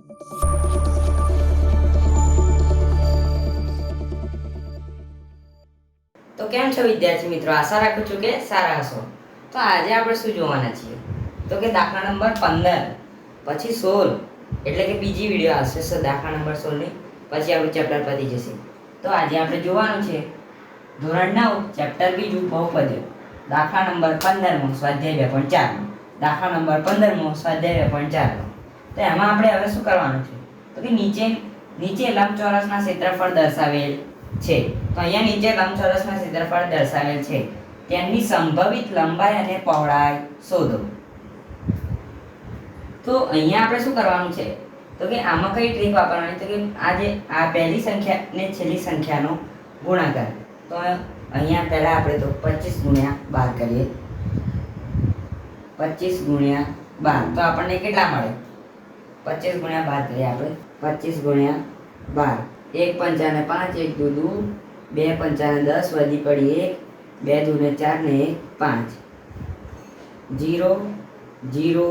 તો કેમ છો વિદ્યાર્થી મિત્રો, આશા રાખું છું કે સારા હશો। તો આજે આપણે શું જોવાના છીએ તો કે દાખલા નંબર 15 પછી 16 એટલે કે બીજી વિડિયો આવશે દાખલા નંબર 16 ની પછી આપણું ચેપ્ટર પતી જશે। તો આજે આપણે જોવાનું છે ધોરણ 9 ચેપ્ટર બીજું બહુપદીઓ દાખલા નંબર 15 માં સ્વાધ્યાય 2.4 માં દાખલા નંબર 15 માં સ્વાધ્યાય 2.4 માં। તો એમાં આપણે હવે શું કરવાનું છે તો કે નીચે લંબચોરસના ક્ષેત્રફળ દર્શાવેલ છે। તો અહીંયા નીચે લંબચોરસના ક્ષેત્રફળ દર્શાવેલ છે તેની સંભવિત લંબાઈ અને પહોળાઈ શોધો। તો અહીંયા આપણે શું કરવાનું છે તો કે આમાં કઈ ટ્રીક વાપરવાની તો કે આ પહેલી સંખ્યા ને છેલ્લી સંખ્યાનો ગુણાકાર। તો અહીંયા પહેલા આપણે તો 25 ગુણ્યા 12 કરીએ। 25 ગુણ્યા 12 તો આપણને કેટલા મળે 25 ગુણ્યા 12 કરીએ આપણે 25 ગુણ્યા 12 1 પંચાને 5 1 દુ 2 પંચાને 10 વધી પડી 1 2 દૂને 4 ને 1 5 0 0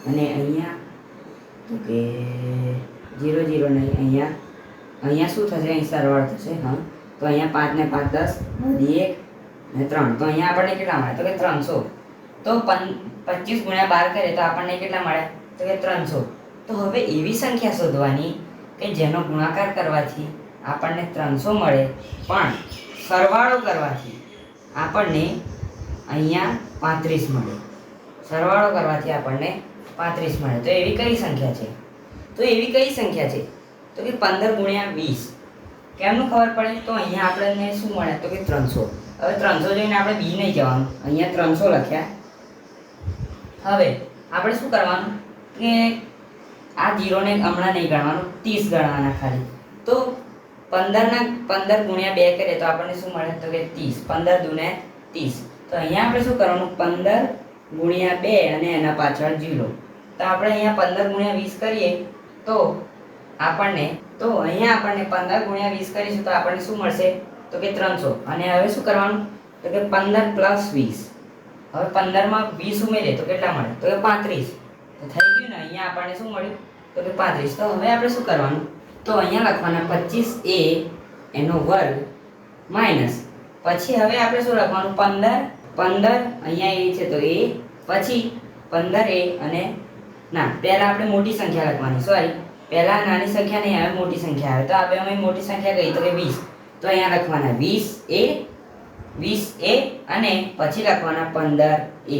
અને અહીંયા તો કે 0 0 નહીં અહીંયા શું થશે અહીં સરવાળો થશે। હા તો અહીંયા 5 ને 5 10 વધી 1 ને 3 તો અહીંયા આપણને કેટલા મળે તો કે 300। તો 25 ગુણ્યા 12 કરીએ તો આપણને કેટલા મળે તો કે 300। તો હવે એવી સંખ્યા શોધવાની કે જેનો ગુણાકાર કરવાથી આપણને 300 મળે પણ સરવાળો કરવાથી આપણને અહીંયા 35 મળે। સરવાળો કરવાથી આપણને 35 મળે। તો એવી કઈ સંખ્યા છે તો કે 15 ગુણ્યા 20। કેમનું ખબર પડે તો અહીંયા આપણને શું મળે તો કે 300। હવે 300 જોઈને આપણે બી નહીં જવાનું, અહીંયા 300 લખ્યા। હવે આપણે શું કરવાનું કે આ 0 ને હમણાં નહીં ગણવાનું, 30 ગણવાના ખાલી। તો 15 ગુણ્યા 2 કરીએ તો આપણને શું મળે તો કે 30 15 દૂને 30। તો અહીંયા આપણે શું કરવાનું 15 ગુણ્યા 2 અને એના પાછળ 0। તો આપણે અહીંયા 15 ગુણ્યા 20 કરીએ તો અહીંયા આપણને 15 ગુણ્યા 20 કરીશું તો આપણને શું મળશે તો કે 300। અને હવે શું કરવાનું તો કે 15 પ્લસ 20। હવે 15 માં 20 ઉમેરીએ તો કેટલા મળે તો કે 35। તો થઈ ગયું ને, અહીંયા આપણને શું મળ્યું તો કે 35। તો હવે આપણે શું કરવાનું તો અહીંયા લખવાના 25a એનો વર્ગ માઈનસ પછી હવે આપણે શું લખવાનું 15 અહીંયા a છે તો a પછી 15a અને ના પહેલા આપણે મોટી સંખ્યા લખવાની, સોરી પહેલા નાની સંખ્યા નહીં આવે મોટી સંખ્યા આવે। તો આપણે અમે મોટી સંખ્યા કઈ તો કે 20। તો અહીંયા લખવાના 20a અને પછી લખવાના 15a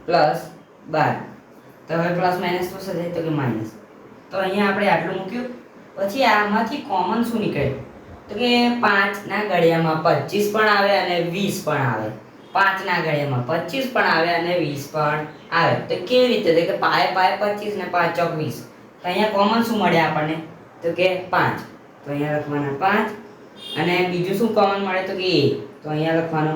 પ્લસ 12। તો હવે પ્લસ માઇનસ શું થશે તો કે માઇનસ। તો અહીંયા આપણે આટલું મૂક્યું પછી આમાંથી કોમન શું નીકળે તો કે 5 ના ઘડિયામાં 25 પણ આવે અને 20 પણ આવે। 5 ના ઘડિયામાં 25 પણ આવે અને 20 પણ આવે। તો કેવી રીતે તો કે પાય 25 ને 5 ચોક 20। તો અહીંયા કોમન શું મળે આપણને તો કે 5। તો અહીંયા લખવાના 5 અને બીજું શું કોમન મળે તો કે a। તો અહીંયા લખવાનો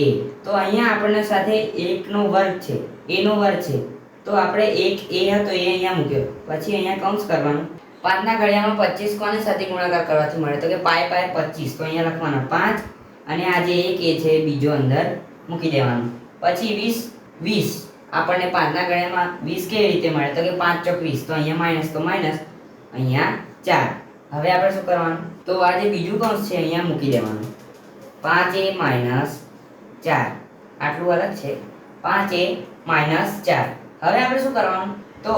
a। તો અહીંયા આપણને સાથે 1 નો વર્ગ છે, a નો વર્ગ છે। તો આપણે 1 a હતો એ અહીંયા મૂક્યો પછી અહીંયા કૌંસ કરવાનું 5 ના ઘડિયામાં 25 કોને સાથે ગુણાકાર કરવાથી મળે તો કે પાય 25। તો અહીંયા લખવાના 5 અને આ જે 1 a છે બીજો અંદર મૂકી દેવાનો પછી 20 આપણને 5 ના ઘડિયામાં 20 કેવી રીતે મળે તો કે 5 ચોક 20। તો અહીંયા માઈનસ તો માઈનસ અહીંયા 4। હવે આપણે શું કરવાનું તો આ જે બીજું કૌંસ છે અહીંયા મૂકી દેવાનું 5a માઈનસ 4 આટલું અલગ છે 5a માઈનસ 4। હવે આપણે શું કરવાનું તો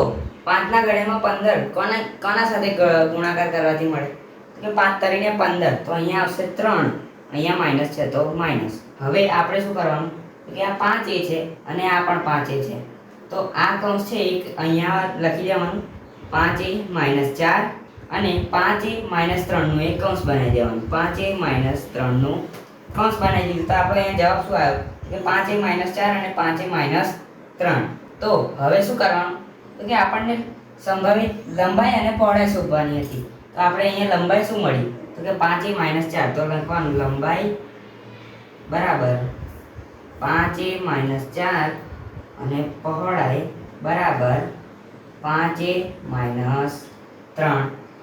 5 ના ઘડિયામાં 15 કોના સાથે ગુણાકાર કરવાથી મળે તો કે 5 તરીને 15। તો અહીંયા આવશે 3 અહીંયા માઈનસ છે તો માઈનસ। હવે આપણે શું કરવાનું કે આ 5a છે અને આ પણ 5a છે। તો આ કૌંસ છે એક અહીંયા લખી દેવાનું 5a માઈનસ 4 અને 5a માઈનસ 3 નું એક કૌંસ બનાવી દેવાનું 5a માઈનસ 3 નું કૌંસ બનાવી દીધું। તો આપણે અહીંયા જવાબ શું આવ્યો કે 5a માઈનસ 4 અને 5a માઈનસ 3। તો હવે શું કરવાનું તો કે આપણને સંભવિત લંબાઈ અને પહોળાઈ શોધવાની હતી। તો આપણે અહીંયા લંબાઈ શું મળી તો કે 5a માઈનસ 4। તો લખવાનું લંબાઈ બરાબર 5a માઈનસ 4 અને પહોળાઈ બરાબર 5a માઈનસ 3।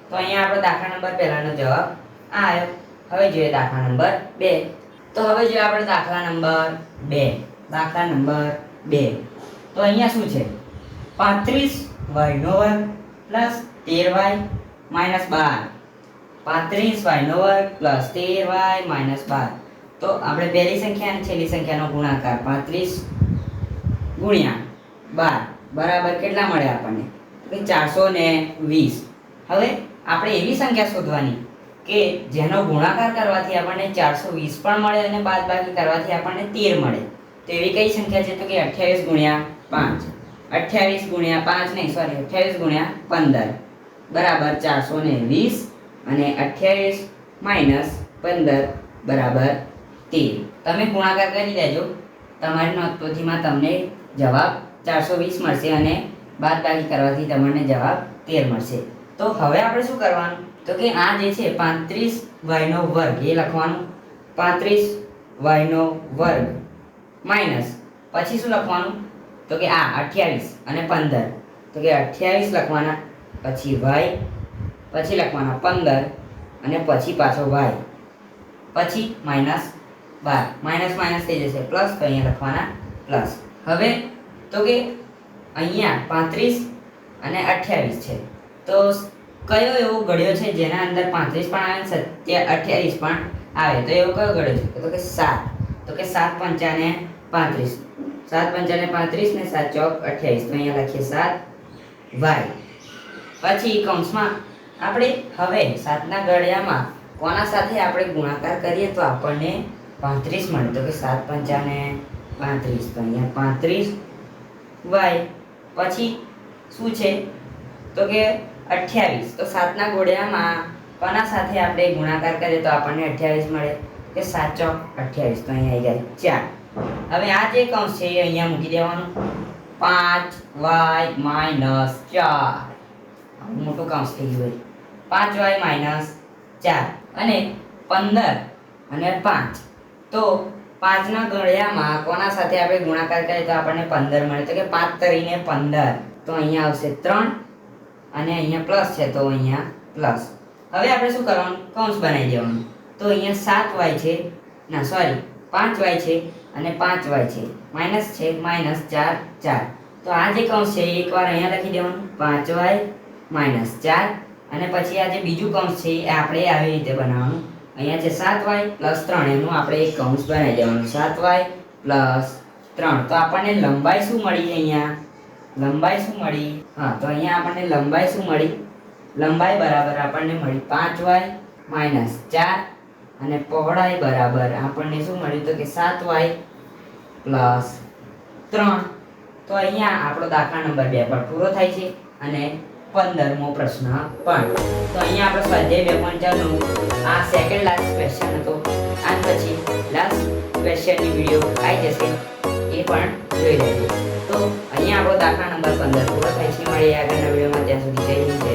તો અહીંયા આપણો દાખલા નંબર પહેલાનો જવાબ આ આવ્યો। હવે જોઈએ દાખલા નંબર 2। તો હવે જોઈએ આપણે દાખલા નંબર 2। તો અહીંયા શું છે 35 વાયનો વર્ગ પ્લસ 13y માઇનસ 12, 35y નો વર્ગ પ્લસ 13y માઇનસ 12. તો આપણે પહેલી સંખ્યા અને છેલ્લી સંખ્યાનો ગુણાકાર 35 ગુણ્યા 12 બરાબર કેટલા મળે આપણને? તો 420. હવે આપણે એવી સંખ્યા શોધવાની કે જેનો ગુણાકાર કરવાથી આપણને 420 પણ મળે અને બાદબાકી કરવાથી આપણને 13 મળે. તો એવી કઈ સંખ્યા છે? તો કે 28 ગુણ્યા 5. 28 ગુણ્યા 5 નહીં, સોરી, 28 ગુણ્યા 15 બરાબર 420 અને 28 માઇનસ 15 બરાબર 13. તમે ગુણાકાર કરી દેજો. તમારી નોટપોથીમાં તમને જવાબ 420 મળશે અને બાદબાકી કરવાથી તમને જવાબ 13 મળશે. તો હવે આપણે શું કરવાનું? તો કે આ જે છે 35y નો વર્ગ એ લખવાનું, 35y નો વર્ગ માઇનસ પછી શું લખવાનું? તો કે આ 28 અને 15. તો કે 28 લખવાના, પછી y, પછી લખવાના 15 અને પછી પાછો y, પછી માઇનસ 12. માઇનસ માઇનસ થઈ જશે પ્લસ, તો અહીંયા લખવાના પ્લસ. હવે તો કે અહીંયા 35 અને 28 છે. તો કયો એવો ઘડ્યો છે જેના અંદર 35 પણ આવે ને 28 પણ આવે? તો એવો કયો ઘડ્યો છે? તો કે 7. તો કે 7 પંચાને 35, 7 પંચાને 35 ને 7 ચોક 28. તો અહીંયા લખીએ 7y. પછી કૌંસમાં આપણે હવે 7 ના ઘડિયામાં કોના સાથે આપણે ગુણાકાર કરીએ તો આપણને 35 મળે? તો કે 7 પંચાને 35. તો અહીંયા 35y. પછી શું છે? તો કે 28. તો 7 ના ઘોડિયામાં કોના સાથે આપણે ગુણાકાર કરીએ તો આપણને 28 મળે? કે 7 ચોક 28. તો અહીંયા આવી જાય 4. હવે આ જે કૌંસ છે એ અહીંયા મૂકી દેવાનું. 5y minus 4. મોટું કૌંસ થઈ ગયું. 5y માઇનસ 4 અને 15 અને 5. તો 5 ના ઘડિયામાં કોના સાથે આપણે ગુણાકાર કરીએ તો આપણને 15 મળે? તો કે 5 તરીને 15. તો અહીંયા આવશે 3 અને અહીંયા પ્લસ છે તો અહીંયા પ્લસ. હવે આપણે શું કરવાનું? કૌંસ બનાવી દેવાનું. તો અહીંયા 7y છે, ના સોરી 5y છે અને 5y છે, માઇનસ છે, માઇનસ 4 4. તો આ જે કૌંસ છે એકવાર અહીંયા લખી દેવાનું, 5y માઇનસ 4. અને પછી આ જે બીજું કૌંસ છે એ આપણે આવી રીતે બનાવવાનું. અહીંયા છે 7y પ્લસ 3, એનું આપણે એક કૌંસ બનાવી દેવાનું, 7y પ્લસ 3. તો આપણને લંબાઈ શું મળી? અહીંયા લંબાઈ શું મળી? હા, તો અહીંયા આપણને લંબાઈ શું મળી? લંબાઈ બરાબર આપણને મળી 5y માઇનસ 4 અને પહોળાઈ બરાબર આપણને શું મળ્યું? તો કે 7y પ્લસ 3. તો અહીંયા આપણો દાખલા નંબર 2 પર પૂરો થાય છે અને 15મો પ્રશ્ન પણ. તો અહીંયા આપણે સ્વાધ્યાય 2.4 નું આ સેકન્ડ લાસ્ટ ક્વેશ્ચન હતો. આજ પછી લાસ્ટ ક્વેશ્ચનની વિડીયો આવી જશે, એ પણ જોઈ લેજો. તો અહીંયા આપણો દાખલા નંબર 15 પૂરો થાય છે. મળીએ આગળના વિડીયોમાં. ત્યાં સુધી જય હિન્દ.